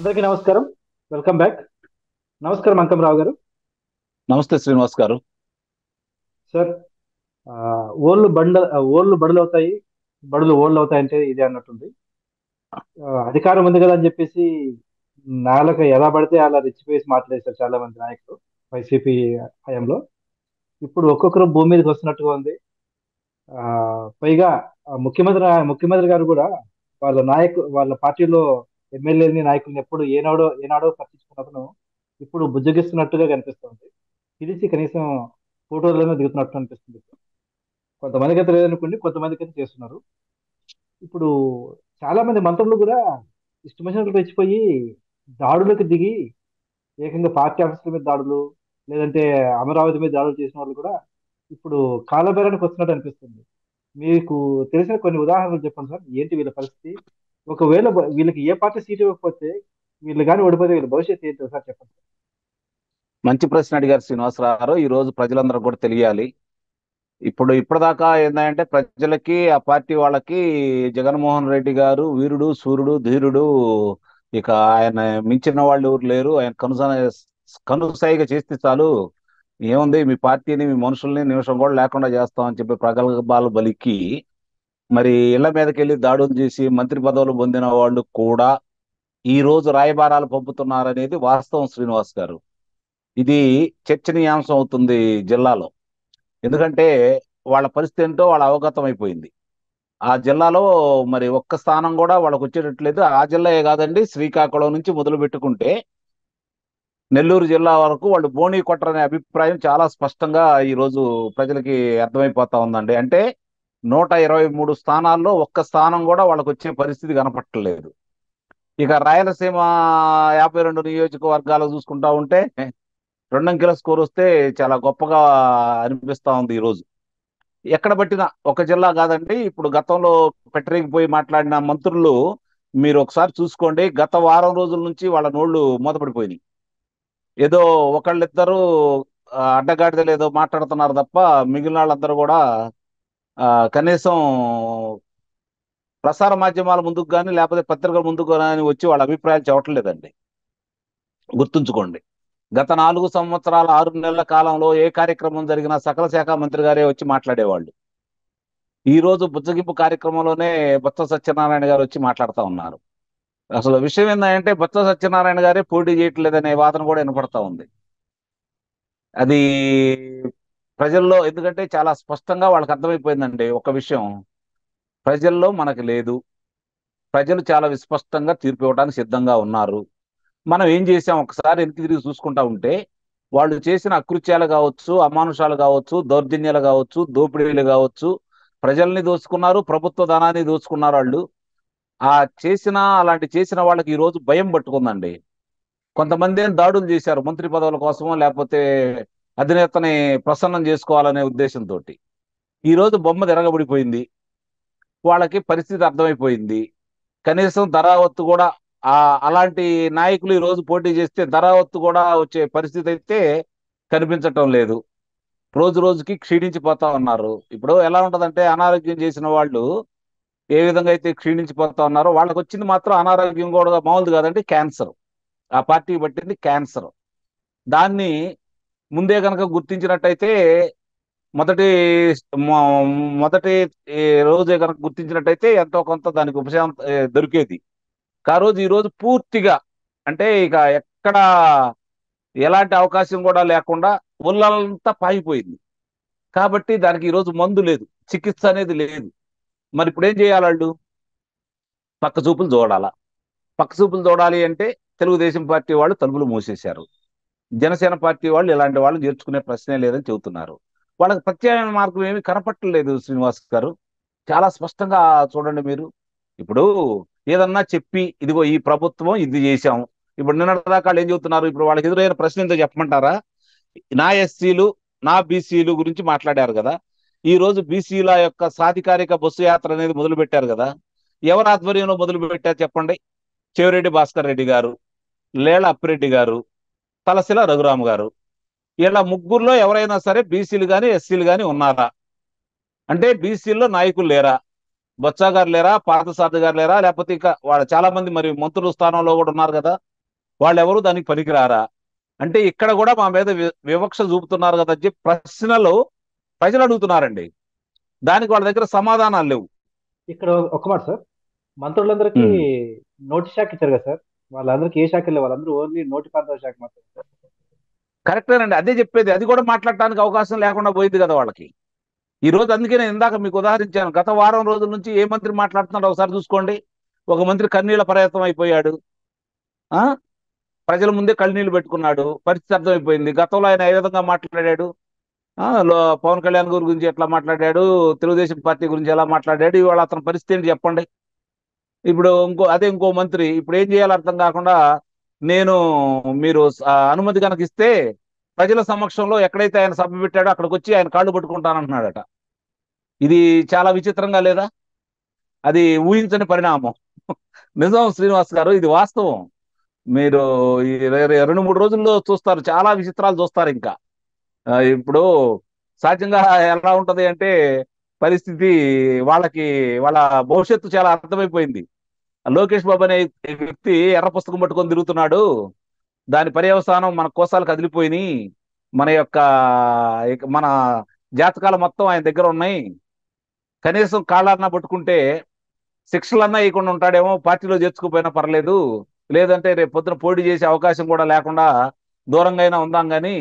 అందరికీ నమస్కారం. Welcome back. నమస్కారం అంకం రావు గారు. నమస్తే శ్రీనివాస్ గారు. సార్, ఆ, ఓళ్ళు బడులు అవుతాయి, బడులు ఓళ్ళు అవుతాయి అంటే ఇదే అన్నట్టుంది. అధికారం ఉంది కదా అని చెప్పేసి నాలకు ఎలా పడితే అలా రెచ్చిపోయేసి మాట్లాడేశారు చాలా మంది నాయకులు వైసీపీ హయాంలో. ఇప్పుడు ఒక్కొక్కరు భూమి మీదకి వస్తున్నట్టుగా ఉంది. ఆ, పైగా ముఖ్యమంత్రి గారు కూడా వాళ్ళ పార్టీలో ఎమ్మెల్యేలని నాయకుల్ని ఎప్పుడు ఏనాడో పట్టించుకున్నప్పుడు ఇప్పుడు బుజ్జగిస్తున్నట్టుగా కనిపిస్తుంది. పిలిచి కనీసం ఫోటోలను దిగుతున్నట్టు అనిపిస్తుంది. కొంతమందికి అయితే లేదనుకోండి, కొంతమందికి అయితే చేస్తున్నారు. ఇప్పుడు చాలా మంది మంత్రులు కూడా ఇష్టం వచ్చినట్లు రెచ్చిపోయి దాడులకు దిగి ఏకంగా పార్టీ ఆఫీసుల మీద దాడులు, లేదంటే అమరావతి మీద దాడులు చేసిన వాళ్ళు కూడా ఇప్పుడు కాలబేరానికి వస్తున్నట్టు అనిపిస్తుంది. మీకు తెలిసిన కొన్ని ఉదాహరణలు చెప్పండి సార్, ఏంటి వీళ్ళ పరిస్థితి? ఒకవేళ వీళ్ళకి ఏ పార్టీ సీట్ ఇవ్వకపోతే, వీళ్ళు కానీ ఓడిపోతే వీళ్ళ భవిష్యత్తు ఏంటో సార్ చెప్పండి. మంచి ప్రశ్న అడిగారు శ్రీనివాసరావు గారు. ఈ రోజు ప్రజలందరూ కూడా తెలియాలి. ఇప్పటిదాకా ఏంటంటే ప్రజలకి ఆ పార్టీ వాళ్ళకి జగన్మోహన్ రెడ్డి గారు వీరుడు, సూర్యుడు, ధీరుడు, ఇక ఆయన మించిన వాళ్ళు ఎవరు లేరు, ఆయన కనుసైగ చేస్తే చాలు, ఏముంది మీ పార్టీని మీ మనుషుల్ని నిమిషం కూడా లేకుండా చేస్తామని చెప్పి ప్రగల్భాలు బలికి మరి ఇళ్ల మీదకి వెళ్ళి దాడులు చేసి మంత్రి పదవులు పొందిన వాళ్ళు కూడా ఈ రోజు రాయబారాలు పంపుతున్నారనేది వాస్తవం శ్రీనివాస్ గారు. ఇది చర్చనీయాంశం అవుతుంది జిల్లాలో. ఎందుకంటే వాళ్ళ పరిస్థితి ఏంటో వాళ్ళ అవగతం అయిపోయింది. ఆ జిల్లాలో మరి ఒక్క స్థానం కూడా వాళ్ళకు వచ్చేటట్లేదు. ఆ జిల్లాయే కాదండి, శ్రీకాకుళం నుంచి మొదలు పెట్టుకుంటే నెల్లూరు జిల్లా వరకు వాళ్ళు బోణీ కొట్టరనే అభిప్రాయం చాలా స్పష్టంగా ఈ రోజు ప్రజలకి అర్థమైపోతా ఉందండి. అంటే 123 స్థానాల్లో ఒక్క స్థానం కూడా వాళ్ళకు వచ్చే పరిస్థితి కనపట్టలేదు. ఇక రాయలసీమ 52 నియోజకవర్గాలు చూసుకుంటా ఉంటే రెండంకెల స్కోర్ వస్తే చాలా గొప్పగా అనిపిస్తా ఉంది ఈ రోజు. ఎక్కడ పట్టినా ఒక జిల్లా కాదండి. ఇప్పుడు గతంలో పెట్టరేగిపోయి మాట్లాడిన మంత్రులు మీరు ఒకసారి చూసుకోండి. గత వారం రోజుల నుంచి వాళ్ళ నోళ్లు మూతపడిపోయినాయి. ఏదో ఒకళ్ళిద్దరు అడ్డగాడిదలు ఏదో మాట్లాడుతున్నారు తప్ప మిగిలిన వాళ్ళందరూ కూడా ఆ, కనీసం ప్రసార మాధ్యమాల ముందుకు కానీ లేకపోతే పత్రికల ముందుకు కానీ వచ్చి వాళ్ళ అభిప్రాయాలు చెప్పట్లేదండి. గుర్తుంచుకోండి. గత 4 సంవత్సరాల 6 నెలల కాలంలో ఏ కార్యక్రమం జరిగినా సకల శాఖ మంత్రి గారే వచ్చి మాట్లాడేవాళ్ళు. ఈ రోజు బుజ్జగింపు కార్యక్రమంలోనే బొత్స సత్యనారాయణ గారు వచ్చి మాట్లాడుతూ ఉన్నారు. అసలు విషయం ఏంటంటే బొత్స సత్యనారాయణ గారే పోటీ చేయట్లేదనే వాదన కూడా వినపడతా ఉంది. అది ప్రజల్లో, ఎందుకంటే చాలా స్పష్టంగా వాళ్ళకి అర్థమైపోయిందండి ఒక విషయం. ప్రజల్లో మనకు లేదు. ప్రజలు చాలా విస్పష్టంగా తీర్పు ఇవ్వడానికి సిద్ధంగా ఉన్నారు. మనం ఏం చేసాం ఒకసారి వెనక్కి తిరిగి చూసుకుంటా ఉంటే వాళ్ళు చేసిన అకృత్యాలు కావచ్చు, అమానుషాలు కావచ్చు, దౌర్జన్యాలు కావచ్చు, దోపిడీలు కావచ్చు, ప్రజల్ని దోచుకున్నారు, ప్రభుత్వ ధనాన్ని దోచుకున్నారు వాళ్ళు. అలాంటి చేసిన వాళ్ళకి ఈ రోజు భయం పట్టుకుందండి. కొంతమంది ఏం దాడులు చేశారు మంత్రి పదవుల కోసమో లేకపోతే అధినేతని ప్రసన్నం చేసుకోవాలనే ఉద్దేశంతో. ఈ రోజు బొమ్మ తిరగబడిపోయింది. వాళ్ళకి పరిస్థితి అర్థమైపోయింది. కనీసం ధరావత్తు కూడా ఆ అలాంటి నాయకులు ఈ రోజు పోటీ చేస్తే ధరావత్తు కూడా వచ్చే పరిస్థితి అయితే కనిపించటం లేదు. రోజు రోజుకి క్షీణించిపోతా ఉన్నారు. ఇప్పుడు ఎలా ఉంటదంటే అనారోగ్యం చేసిన వాళ్ళు ఏ విధంగా అయితే క్షీణించిపోతా ఉన్నారో వాళ్ళకి వచ్చింది మాత్రం అనారోగ్యం కూడా మామూలుది కాదండి, క్యాన్సర్. ఆ పార్టీకి పట్టింది క్యాన్సర్. దాన్ని ముందే కనుక గుర్తించినట్టయితే మొదటి మొదటి రోజే కనుక గుర్తించినట్టయితే ఎంతో కొంత దానికి ఉపశమనం దొరికేది. ఈ రోజు పూర్తిగా, అంటే ఇక ఎక్కడ ఎలాంటి అవకాశం కూడా లేకుండా ఒళ్ళంతా పాగిపోయింది. కాబట్టి దానికి ఈరోజు మందు లేదు, చికిత్స అనేది లేదు. మరి ఇప్పుడు ఏం చేయాలి వాళ్ళు? పక్క చూపులు చూడాలా. పక్క చూపులు చూడాలి అంటే తెలుగుదేశం పార్టీ వాళ్ళు తలుపులు మూసేశారు. జనసేన పార్టీ వాళ్ళు ఇలాంటి వాళ్ళు చేర్చుకునే ప్రశ్నే లేదని చెబుతున్నారు. వాళ్ళకి ప్రత్యామ్నాయ మార్గం ఏమీ కనపట్టలేదు శ్రీనివాస్ గారు. చాలా స్పష్టంగా చూడండి మీరు. ఇప్పుడు ఏదన్నా చెప్పి ఇదిగో ఈ ప్రభుత్వం ఇది చేశాం. ఇప్పుడు నిన్నటిదాకా వాళ్ళు ఏం చెబుతున్నారు? ఇప్పుడు వాళ్ళకి ఎదురైన ప్రశ్న ఏంటో చెప్పమంటారా? నా ఎస్సీలు, నా బీసీలు గురించి మాట్లాడారు కదా. ఈ రోజు బీసీల యొక్క సాధికారిక బస్సు యాత్ర అనేది మొదలు పెట్టారు కదా. ఎవరు ఆధ్వర్యంలో మొదలు పెట్టారు చెప్పండి? చెవిరెడ్డి భాస్కర్ రెడ్డి గారు, లేళ్ల అప్పిరెడ్డి గారు, తలశిల రఘురామ్ గారు. ఇలా ముగ్గురులో ఎవరైనా సరే బీసీలు కానీ ఎస్సీలు కానీ ఉన్నారా? అంటే బీసీల్లో నాయకులు లేరా? బొత్స గారు లేరా? పార్థసారథి గారు లేరా? లేకపోతే ఇంకా వాళ్ళ చాలా మంది మరి మంత్రుల స్థానంలో కూడా ఉన్నారు కదా. వాళ్ళెవరు దానికి పనికిరారా? అంటే ఇక్కడ కూడా మా మీద వివక్ష చూపుతున్నారు కదా అని చెప్పి ప్రశ్నలు ప్రజలు అడుగుతున్నారండి. దానికి వాళ్ళ దగ్గర సమాధానాలు లేవు. ఇక్కడ ఒక మాట సార్, మంత్రులందరికీ ఉమ్. నోటి శాఖ ఇచ్చారు కదా సార్. వాళ్ళందరికీ ఏ శాఖ లేవు, వాళ్ళందరూ ఓన్లీ నోటి పారుదల శాఖ మాత్రం సార్. కరెక్టేనండి, అదే చెప్పేది. అది కూడా మాట్లాడటానికి అవకాశం లేకుండా పోయింది కదా వాళ్ళకి. ఈ రోజు అందుకే నేను ఇందాక మీకు ఉదాహరించాను. గత వారం రోజుల నుంచి ఏ మంత్రి మాట్లాడుతున్నాడో ఒకసారి చూసుకోండి. ఒక మంత్రి కన్నీళ్ల పర్యంతం అయిపోయాడు. ఆ ప్రజల ముందే కళ్ళనీళ్లు పెట్టుకున్నాడు. పరిస్థితి అర్థమైపోయింది. గతంలో ఆయన ఏ విధంగా మాట్లాడాడు, పవన్ కళ్యాణ్ గారి గురించి ఎట్లా మాట్లాడాడు, తెలుగుదేశం పార్టీ గురించి ఎలా మాట్లాడాడు, ఇవాళ అతని పరిస్థితి ఏంటి చెప్పండి. ఇప్పుడు ఇంకో మంత్రి ఇప్పుడు ఏం చేయాలో అర్థం కాకుండా, నేను మీరు అనుమతి కనుక ఇస్తే ప్రజల సమక్షంలో ఎక్కడైతే ఆయన సభ పెట్టాడో అక్కడికి వచ్చి ఆయన కాళ్ళు పట్టుకుంటానంటున్నాడట. ఇది చాలా విచిత్రంగా లేదా? అది ఊహించని పరిణామం. నిజం శ్రీనివాస్ గారు, ఇది వాస్తవం. మీరు ఈ 2-3 రోజుల్లో చూస్తారు, చాలా విచిత్రాలు చూస్తారు ఇంకా. ఇప్పుడు సహజంగా ఎలా ఉంటది అంటే పరిస్థితి, వాళ్ళకి వాళ్ళ భవిష్యత్తు చాలా అర్థమైపోయింది. లోకేష్ బాబు అనే వ్యక్తి ఎర్ర పుస్తకం పట్టుకొని తిరుగుతున్నాడు. దాని పర్యవసానం మన కోసాలు కదిలిపోయినాయి. మన యొక్క మన జాతకాలు మొత్తం ఆయన దగ్గర ఉన్నాయి. కనీసం కాళ్ళన్నా పట్టుకుంటే శిక్షలన్నా ఇవ్వకుండా ఉంటాడేమో, పార్టీలో చేర్చుకుపోయినా పర్లేదు, లేదంటే రేపు పొద్దున పోటీ చేసే అవకాశం కూడా లేకుండా దూరంగా అయినా ఉందాం కానీ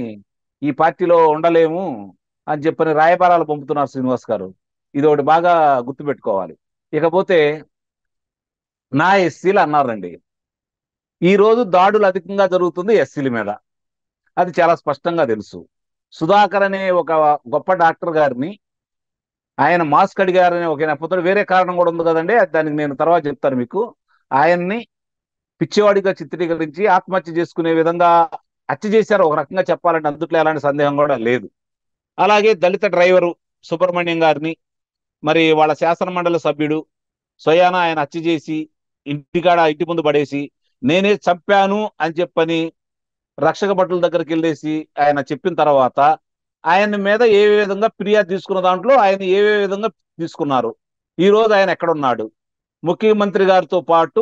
ఈ పార్టీలో ఉండలేము అని చెప్పని రాయబారాలు పంపుతున్నారు శ్రీనివాస్ గారు. ఇది ఒకటి బాగా గుర్తుపెట్టుకోవాలి. ఇకపోతే నా ఎస్సీలు అన్నారండి. ఈ రోజు దాడులు అధికంగా జరుగుతుంది ఎస్సీల మీద, అది చాలా స్పష్టంగా తెలుసు. సుధాకర్ అనే ఒక గొప్ప డాక్టర్ గారిని ఆయన మాస్క్ అడిగారనే ఒక నెపంతో, వేరే కారణం కూడా ఉంది కదండి, దానికి నేను తర్వాత చెప్తాను మీకు. ఆయన్ని పిచ్చివాడిగా చిత్రీకరించి ఆత్మహత్య చేసుకునే విధంగా హత్య చేశారు ఒక రకంగా చెప్పాలంటే, అందుట్లో ఎలాంటి సందేహం కూడా లేదు. అలాగే దళిత డ్రైవరు సుబ్రహ్మణ్యం గారిని, మరి వాళ్ళ శాసన మండలి సభ్యుడు స్వయాన ఆయన హత్య చేసి ఇంటి ముందు పడేసి నేనే చంపాను అని చెప్పని రక్షక భటుల దగ్గరికి వెళ్ళేసి ఆయన చెప్పిన తర్వాత ఆయన మీద ఏ విధంగా ఫిర్యాదు తీసుకున్న దాంట్లో ఆయన ఏ విధంగా తీసుకున్నారు. ఈ రోజు ఆయన ఎక్కడున్నాడు? ముఖ్యమంత్రి గారితో పాటు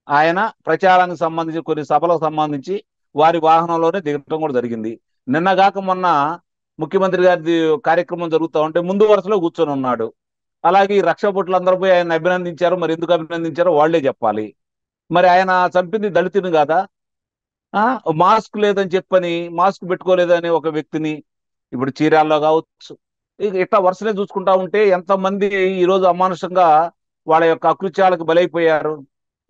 ఆయన ప్రచారానికి సంబంధించి కొన్ని సభలకు సంబంధించి వారి వాహనంలోనే దిగటం కూడా జరిగింది. నిన్నగాక మొన్న ముఖ్యమంత్రి గారి కార్యక్రమం జరుగుతూ ఉంటే ముందు వరుసలో కూర్చొని ఉన్నాడు. అలాగే ఈ రక్షక భటులందరూ పోయి ఆయన అభినందించారు. మరి ఎందుకు అభినందించారో వాళ్లే చెప్పాలి. మరి ఆయన చంపింది దళితుని కాదా? మాస్క్ లేదని చెప్పని, మాస్క్ పెట్టుకోలేదని ఒక వ్యక్తిని ఇప్పుడు చీరాల్లో కావచ్చు, ఇట్లా వరుసనే చూసుకుంటా ఉంటే ఎంతమంది ఈరోజు అమానుషంగా వాళ్ళ యొక్క అకృత్యాలకు బలైపోయారు.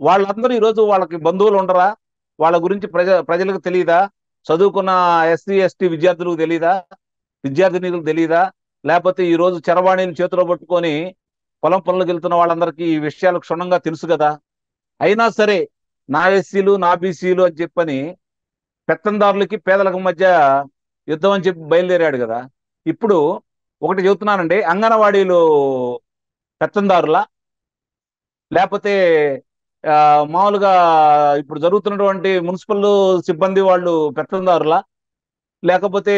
వాళ్ళందరూ ఈరోజు వాళ్ళకి బంధువులు ఉండరా? వాళ్ళ గురించి ప్రజలకు తెలియదా? చదువుకున్న ఎస్సీ ఎస్టీ విద్యార్థులకు తెలియదా? విద్యార్థినిలకు తెలియదా? లేకపోతే ఈ రోజు చరవాణిని చేతిలో పట్టుకొని పొలం పనులకు వెళ్తున్న వాళ్ళందరికీ ఈ విషయాలు క్షుణ్ణంగా తెలుసు కదా. అయినా సరే నా ఎస్సీలు నా బీసీలు అని చెప్పని పెత్తందారులకి పేదలకు మధ్య యుద్ధం అని చెప్పి బయలుదేరాడు కదా. ఇప్పుడు ఒకటి చెబుతున్నానండి, అంగన్వాడీలు పెత్తందారులా, లేకపోతే మామూలుగా ఇప్పుడు జరుగుతున్నటువంటి మున్సిపల్ సిబ్బంది వాళ్ళు పెత్తందారులా, లేకపోతే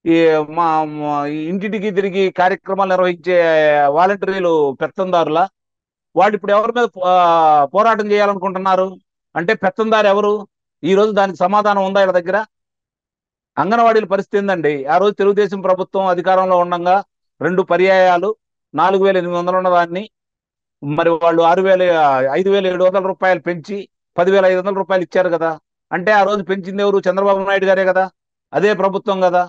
ఈ ఇంటింటికి తిరిగి కార్యక్రమాలు నిర్వహించే వాలంటీర్లు పెత్తందారులా? వాళ్ళు ఇప్పుడు ఎవరి మీద పోరాటం చేయాలనుకుంటున్నారు? అంటే పెత్తందారు ఎవరు? ఈ రోజు దానికి సమాధానం ఉందా వీళ్ళ దగ్గర? అంగన్వాడీల పరిస్థితి ఏందండి? ఆ రోజు తెలుగుదేశం ప్రభుత్వం అధికారంలో ఉండగా 2 పర్యాయాలు 4,800 ఉన్న దాన్ని మరి వాళ్ళు 5,700 రూపాయలు పెంచి 10,500 రూపాయలు ఇచ్చారు కదా. అంటే ఆ రోజు పెంచింది ఎవరు? చంద్రబాబు నాయుడు గారే కదా, అదే ప్రభుత్వం కదా.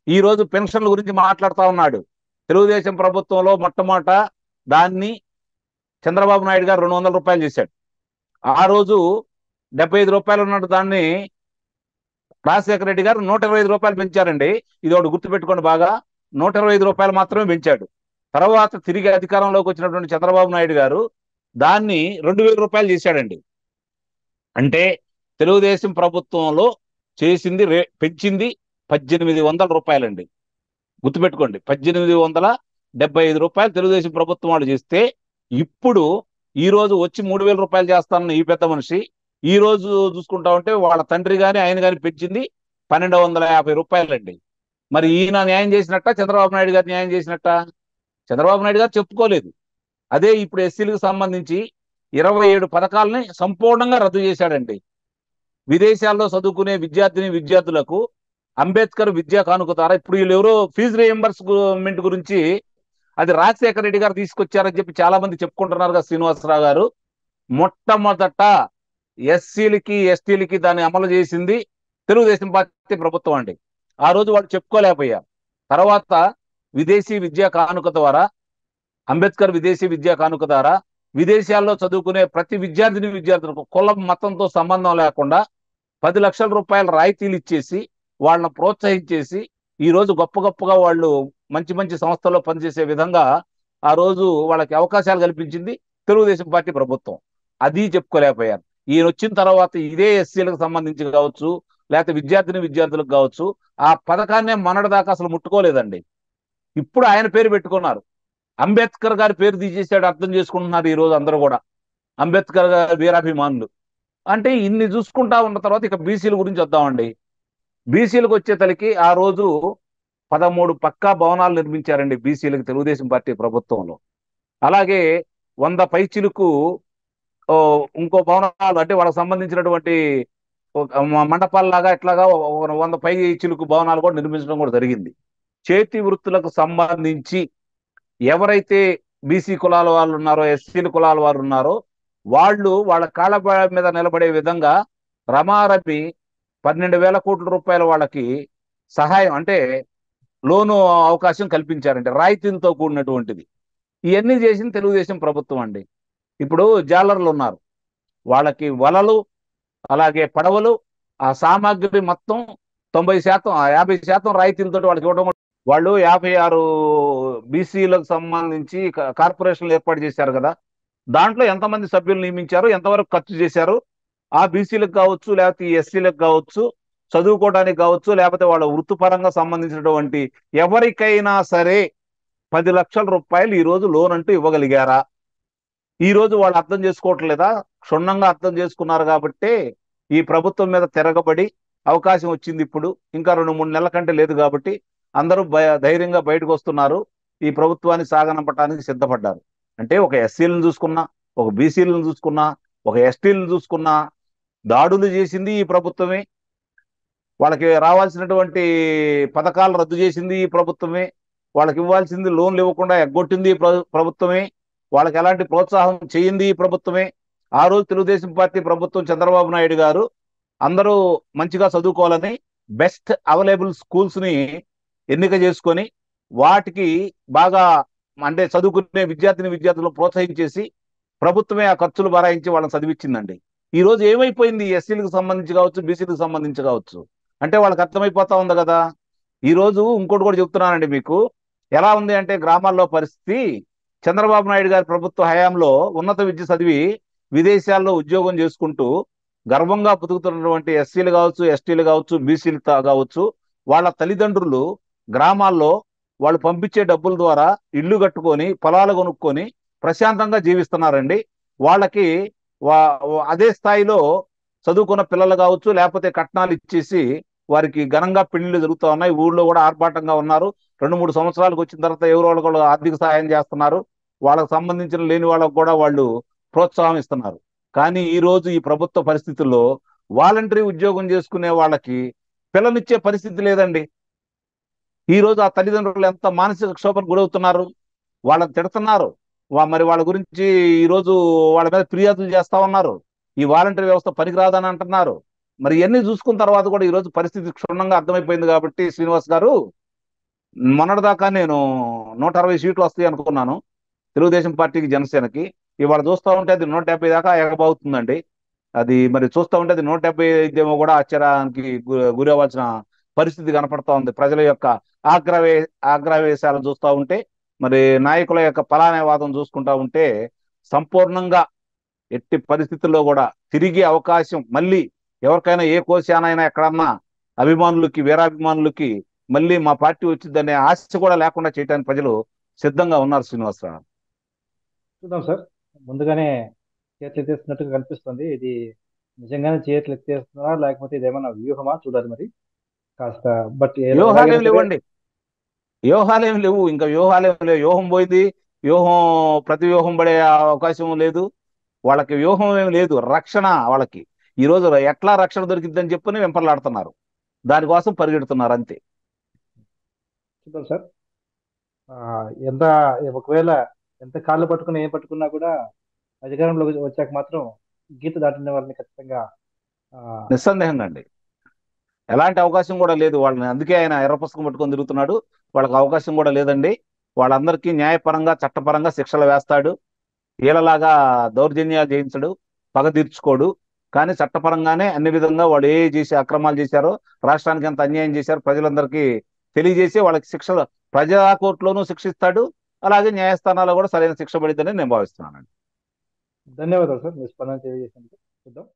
ఈ రోజు పెన్షన్ల గురించి మాట్లాడుతా ఉన్నాడు. తెలుగుదేశం ప్రభుత్వంలో మొట్టమొదట దాన్ని చంద్రబాబు నాయుడు గారు 200 రూపాయలు చేశాడు. ఆ రోజు 75 రూపాయలు ఉన్నట్టు దాన్ని రాజశేఖర రెడ్డి గారు 125 రూపాయలు పెంచారండి. ఇది ఒకటి గుర్తుపెట్టుకోండి బాగా. 125 రూపాయలు మాత్రమే పెంచాడు. తర్వాత తిరిగి అధికారంలోకి వచ్చినటువంటి చంద్రబాబు నాయుడు గారు దాన్ని 2,000 రూపాయలు చేశాడండి. అంటే తెలుగుదేశం ప్రభుత్వంలో చేసింది పెంచింది 1,800 రూపాయలండి. గుర్తుపెట్టుకోండి, 1,875 రూపాయలు తెలుగుదేశం ప్రభుత్వం వాళ్ళు చేస్తే, ఇప్పుడు ఈ రోజు వచ్చి 3,000 రూపాయలు చేస్తానన్న ఈ పెద్ద మనిషి ఈ రోజు చూసుకుంటా ఉంటే వాళ్ళ తండ్రి గాని ఆయన గాని పెంచింది 1,250 రూపాయలండి. మరి ఈయన న్యాయం చేసినట్ట, చంద్రబాబు నాయుడు గారు న్యాయం చేసినట్ట? చంద్రబాబు నాయుడు గారు చెప్పుకోలేదు. అదే ఇప్పుడు ఎస్సీలకు సంబంధించి 27 పథకాలని సంపూర్ణంగా రద్దు చేశాడండి. విదేశాల్లో చదువుకునే విద్యార్థులకు అంబేద్కర్ విద్యా కానుక ద్వారా ఇప్పుడు వీళ్ళు ఎవరో ఫీజు రియంబర్స్మెంట్ గురించి అది రాజశేఖర రెడ్డి గారు తీసుకొచ్చారని చెప్పి చాలా మంది చెప్పుకుంటున్నారు కదా శ్రీనివాసరావు గారు. మొట్టమొదట ఎస్సీలకి ఎస్టీలకి దాన్ని అమలు చేసింది తెలుగుదేశం పార్టీ ప్రభుత్వం అండి. ఆ రోజు వాళ్ళు చెప్పుకోలేకపోయారు. తర్వాత విదేశీ విద్యా కానుక ద్వారా, అంబేద్కర్ విదేశీ విద్యా కానుక ద్వారా విదేశాల్లో చదువుకునే ప్రతి విద్యార్థులకు కులం మతంతో సంబంధం లేకుండా 10 లక్షల రూపాయల రాయితీలు ఇచ్చేసి వాళ్ళని ప్రోత్సహించేసి ఈ రోజు గొప్ప గొప్పగా వాళ్ళు మంచి మంచి సంస్థల్లో పనిచేసే విధంగా ఆ రోజు వాళ్ళకి అవకాశాలు కల్పించింది తెలుగుదేశం పార్టీ ప్రభుత్వం. అది చెప్పుకోలేకపోయారు. ఈయన వచ్చిన తర్వాత ఇదే ఎస్సీలకు సంబంధించి కావచ్చు, లేకపోతే విద్యార్థులకు కావచ్చు, ఆ పథకాన్నే మొన్నటిదాకా అసలు ముట్టుకోలేదండి. ఇప్పుడు ఆయన పేరు పెట్టుకున్నారు. అంబేద్కర్ గారి పేరు తీసేసాడు, అర్థం చేసుకుంటున్నారు ఈ రోజు అందరూ కూడా. అంబేద్కర్ గారి వీరాభిమానులు. అంటే ఇన్ని చూసుకుంటా ఉన్న తర్వాత ఇక బీసీల గురించి వద్దామండి. బీసీలకు వచ్చేతలకి ఆ రోజు 13 పక్కా భవనాలు నిర్మించారండి బీసీలకు తెలుగుదేశం పార్టీ ప్రభుత్వంలో. అలాగే 100 పైచిలకు ఇంకో భవనాలు అంటే వాళ్ళకి సంబంధించినటువంటి మండపాలలాగా ఇట్లాగా 100 పై చిలుకు భవనాలు కూడా నిర్మించడం కూడా జరిగింది. చేతి వృత్తులకు సంబంధించి ఎవరైతే బీసీ కులాల వాళ్ళు ఉన్నారో, ఎస్సీల కులాల వారు ఉన్నారో వాళ్ళు వాళ్ళ కాళ్ళ మీద నిలబడే విధంగా రమారమి 12,000 కోట్ల రూపాయల వాళ్ళకి సహాయం అంటే లోను అవకాశం కల్పించారంటే రాయితీలతో కూడినటువంటిది. ఇవన్నీ చేసింది తెలుగుదేశం ప్రభుత్వం అండి. ఇప్పుడు జాలర్లు ఉన్నారు, వాళ్ళకి వలలు అలాగే పడవలు ఆ సామాగ్రి మొత్తం 90% 50% రాయితీలతో వాళ్ళకి ఇవ్వడం. వాళ్ళు 56 బీసీలకు సంబంధించి కార్పొరేషన్లు ఏర్పాటు చేశారు కదా, దాంట్లో ఎంతమంది సభ్యులు నియమించారు, ఎంతవరకు ఖర్చు చేశారు, ఆ బీసీలకు కావచ్చు లేకపోతే ఎస్సీలకు కావచ్చు, చదువుకోవడానికి కావచ్చు, లేకపోతే వాళ్ళ వృత్తిపరంగా సంబంధించినటువంటి ఎవరికైనా సరే 10 లక్షల రూపాయలు ఈ రోజు లోన్ అంటూ ఇవ్వగలిగారా? ఈ రోజు వాళ్ళు అర్థం చేసుకోవట్లేదా? క్షుణ్ణంగా అర్థం చేసుకున్నారు కాబట్టి ఈ ప్రభుత్వం మీద తిరగబడి అవకాశం వచ్చింది. ఇప్పుడు ఇంకా 2-3 నెలల కంటే లేదు కాబట్టి అందరూ ధైర్యంగా బయటకు వస్తున్నారు. ఈ ప్రభుత్వాన్ని సాగనంపడానికి సిద్ధపడ్డారు. అంటే ఒక ఎస్సీలను చూసుకున్నా, ఒక బీసీలను చూసుకున్నా, ఒక ఎస్టీలను చూసుకున్నా దాడులు చేసింది ఈ ప్రభుత్వమే. వాళ్ళకి రావాల్సినటువంటి పథకాలు రద్దు చేసింది ఈ ప్రభుత్వమే. వాళ్ళకి ఇవ్వాల్సింది లోన్లు ఇవ్వకుండా ఎగ్గొట్టింది ప్రభుత్వమే. వాళ్ళకి ఎలాంటి ప్రోత్సాహం చేయింది ఈ ప్రభుత్వమే. ఆ రోజు తెలుగుదేశం పార్టీ ప్రభుత్వం చంద్రబాబు నాయుడు గారు అందరూ మంచిగా చదువుకోవాలని బెస్ట్ అవైలబుల్ స్కూల్స్ ని ఎన్నిక చేసుకొని వాటికి బాగా అంటే చదువుకునే విద్యార్థులను ప్రోత్సహించేసి ప్రభుత్వమే ఆ ఖర్చులు భరాయించి వాళ్ళని చదివించిందండి. ఈ రోజు ఏమైపోయింది? ఎస్సీలకు సంబంధించి కావచ్చు, బీసీలకు సంబంధించి కావచ్చు, అంటే వాళ్ళకి అర్థమైపోతా ఉంది కదా. ఈ రోజు ఇంకోటి కూడా చెప్తున్నానండి మీకు, ఎలా ఉంది అంటే గ్రామాల్లో పరిస్థితి. చంద్రబాబు నాయుడు గారి ప్రభుత్వ హయాంలో ఉన్నత విద్య చదివి విదేశాల్లో ఉద్యోగం చేసుకుంటూ గర్వంగా బతుకుతున్నటువంటి ఎస్సీలు కావచ్చు, ఎస్టీలు కావచ్చు, బీసీలు కావచ్చు, వాళ్ళ తల్లిదండ్రులు గ్రామాల్లో వాళ్ళు పంపించే డబ్బుల ద్వారా ఇల్లు కట్టుకొని పొలాలు కొనుక్కొని ప్రశాంతంగా జీవిస్తున్నారండి. వాళ్ళకి అదే స్థాయిలో చదువుకున్న పిల్లలు కావచ్చు, లేకపోతే కట్నాలు ఇచ్చేసి వారికి ఘనంగా పెళ్లిళ్ళు జరుగుతూ ఉన్నాయి. ఊళ్ళో కూడా ఆర్భాటంగా ఉన్నారు. 2-3 సంవత్సరాలకు వచ్చిన తర్వాత ఎవరో వాళ్ళు ఆర్థిక సహాయం చేస్తున్నారు. వాళ్ళకు సంబంధించిన లేని వాళ్ళకు కూడా వాళ్ళు ప్రోత్సాహం ఇస్తున్నారు. కానీ ఈ రోజు ఈ ప్రభుత్వ పరిస్థితుల్లో వాలంటరీ ఉద్యోగం చేసుకునే వాళ్ళకి పిల్లనిచ్చే పరిస్థితి లేదండి. ఈ రోజు ఆ తల్లిదండ్రులు ఎంత మానసిక క్షోభకు గురవుతున్నారు, వాళ్ళని తిడుతున్నారు. మరి వాళ్ళ గురించి ఈ రోజు వాళ్ళ మీద ఫిర్యాదులు చేస్తా ఉన్నారు. ఈ వాలంటరీ వ్యవస్థ పనికిరాదని అంటున్నారు. మరి ఇవన్నీ చూసుకున్న తర్వాత కూడా ఈ రోజు పరిస్థితి క్షుణ్ణంగా అర్థమైపోయింది కాబట్టి శ్రీనివాస్ గారు, మొన్నటిదాకా నేను 160 సీట్లు వస్తాయి అనుకున్నాను తెలుగుదేశం పార్టీకి, జనసేనకి. ఇవాళ చూస్తూ ఉంటే అది 170 దాకా ఎగబోతుందండి. అది మరి చూస్తూ ఉంటే అది 170 ఏమో కూడా ఆశ్చర్యానికి గురి అవ్వాల్సిన పరిస్థితి కనపడతా ఉంది. ప్రజల యొక్క ఆగ్రహవేశాలను చూస్తూ ఉంటే, మరి నాయకుల యొక్క పలానావాదం చూసుకుంటా ఉంటే సంపూర్ణంగా ఎట్టి పరిస్థితుల్లో కూడా తిరిగి అవకాశం మళ్ళీ ఎవరికైనా ఏ కోశానైనా ఎక్కడన్నా అభిమానులకి, వీరాభిమానులకి మళ్ళీ మా పార్టీ వచ్చిందనే ఆశ కూడా లేకుండా చేయడానికి ప్రజలు సిద్ధంగా ఉన్నారు. శ్రీనివాసరావు చూద్దాం సార్. ముందుగానే చేతులు ఎత్తేస్తున్నట్టుగా కనిపిస్తుంది. ఇది నిజంగానే చేతులు ఎత్తేస్తున్నారా లేకపోతే ఇదేమన్నా వ్యూహమా చూడాలి మరి కాస్త. బట్ వ్యూహాలేం లేవండి, వ్యూహాలేం లేవు, ఇంకా వ్యూహాలేం లేవు. వ్యూహం పోయింది, వ్యూహం ప్రతి వ్యూహం పడే అవకాశం లేదు. వాళ్ళకి వ్యూహం ఏం లేదు, రక్షణ వాళ్ళకి. ఈ రోజు ఎట్లా రక్షణ దొరికిద్దని చెప్పని వెంపర్లాడుతున్నారు, దానికోసం పరిగెడుతున్నారు అంతే. చూద్దాం సార్. ఆ, ఎంత ఒకవేళ ఎంత కాళ్ళు పట్టుకున్నా ఏం పట్టుకున్నా కూడా అధికారంలోకి వచ్చాక మాత్రం గీత దాటిన వాళ్ళని ఖచ్చితంగా ఆ, నిస్సందేహంగా అండి, ఎలాంటి అవకాశం కూడా లేదు వాళ్ళని. అందుకే ఆయన ఎర్ర పుస్తకం పట్టుకొని తిరుగుతున్నాడు. వాళ్ళకి అవకాశం కూడా లేదండి. వాళ్ళందరికీ న్యాయపరంగా చట్టపరంగా శిక్షలు వేస్తాడు. వీళ్ళలాగా దౌర్జన్యాలు చేయించడు, పగ తీర్చుకోడు. కానీ చట్టపరంగానే అన్ని విధంగా వాళ్ళు ఏ చేసి అక్రమాలు చేశారో, రాష్ట్రానికి ఎంత అన్యాయం చేశారో ప్రజలందరికీ తెలియజేసి వాళ్ళకి శిక్షలు ప్రజా కోర్టులోనూ శిక్షిస్తాడు. అలాగే న్యాయస్థానాల్లో కూడా సరైన శిక్ష పడిద్దని నేను భావిస్తున్నాను. ధన్యవాదాలు సార్, మీ స్పందన తెలియజేసినందుకు. చూద్దాం.